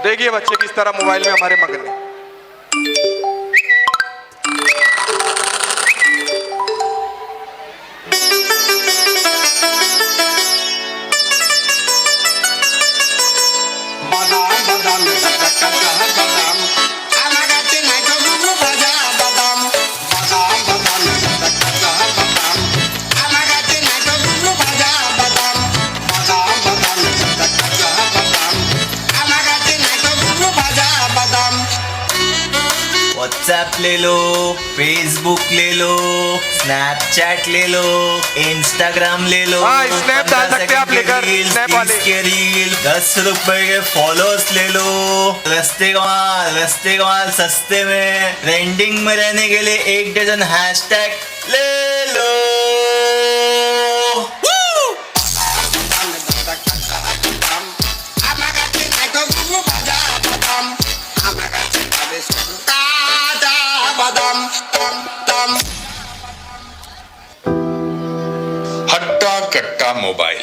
देखिए बच्चे किस तरह मोबाइल में हमारे मगन है। व्हाट्सएप ले लो, फेसबुक ले लो, स्नैपचैट ले लो, इंस्टाग्राम ले लो। स्नैप डाल सकते हैं आप लेकर, स्नैप वाले के रील 10 रुपए के फॉलोअर्स ले लो। रस्ते कमाल सस्ते में ट्रेंडिंग में रहने के लिए 1 डजन हैशटैग ले लो। हट्टा कट्टा मोबाइल।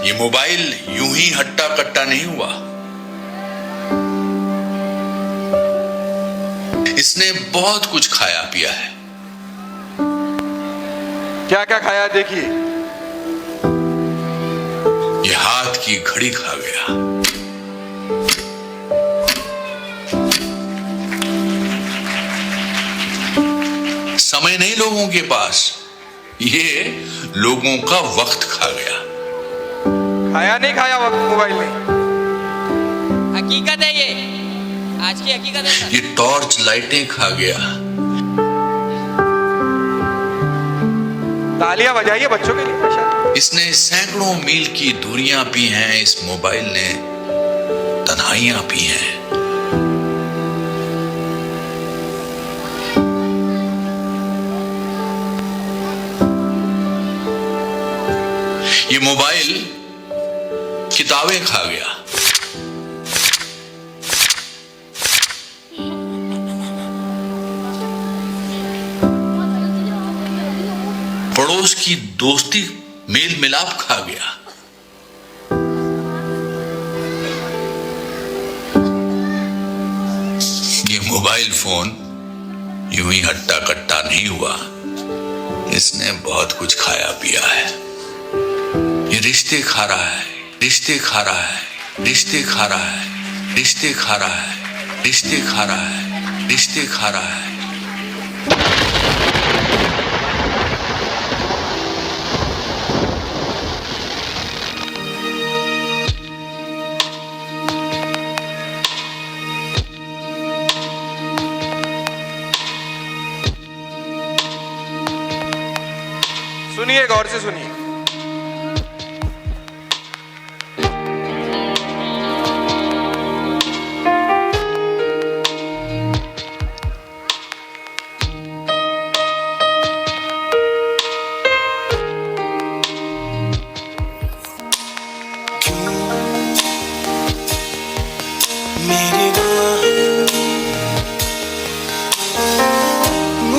ये मोबाइल यूं ही हट्टा कट्टा नहीं हुआ। इसने बहुत कुछ खाया पिया है। क्या क्या खाया देखिए। ये हाथ की घड़ी खा गया, समय नहीं लोगों के पास, ये लोगों का वक्त खा गया। खाया नहीं खाया वक्त मोबाइल में। हकीकत है ये, आज की हकीकत है। ये टॉर्च लाइटें खा गया। तालियां बजाइए बच्चों के लिए। इसने सैकड़ों मील की दूरियां पी हैं, इस मोबाइल ने तन्हाइयां पी हैं। ये मोबाइल किताबें खा गया। पड़ोस की दोस्ती मेल मिलाप खा गया। ये मोबाइल फोन यूं ही हट्टा कट्टा नहीं हुआ, इसने बहुत कुछ खाया पिया है। ये रिश्ते खा रहा है, रिश्ते खा रहा है, रिश्ते खा रहा है, रिश्ते खा रहा है, रिश्ते खा रहा है, रिश्ते खा रहा है। सुनिए, गौर से सुनिए।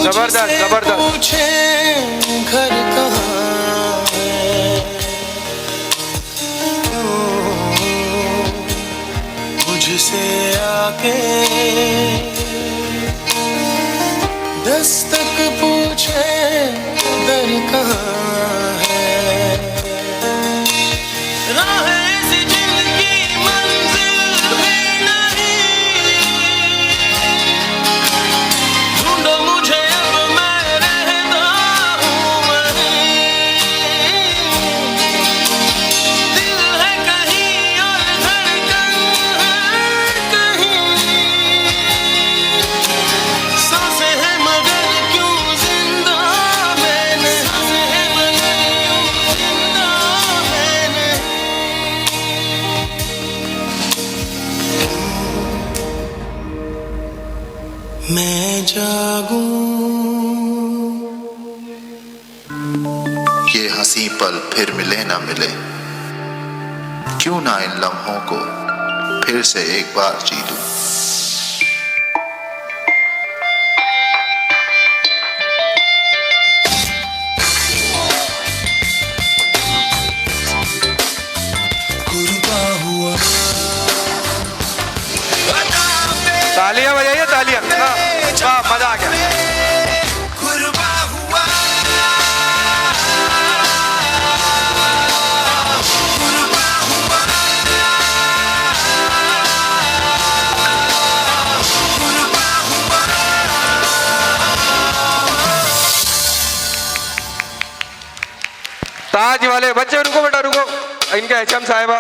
जबरदस्त जबरदस्त। पूछे घर कहाँ है, मुझसे आके दस्तक पूछे दर कहाँ है। राहें सी जिनकी मंजिल भी नहीं, ढूंढो मुझे अब मैं रहता हूँ वहीं। दिल है कहीं और धड़कन है कहीं, सांसें हैं मगर क्यों जिंदा मैंने, सांसें हैं मगर क्यों जिंदा मैंने। मैं जागूं, ये हंसी पल फिर मिले ना मिले, क्यों ना इन लम्हों को फिर से एक बार जी लूं। कुर्बा हुआ ताज वाले बच्चे रुको बेटा रुको, इनके एचएम साहिबा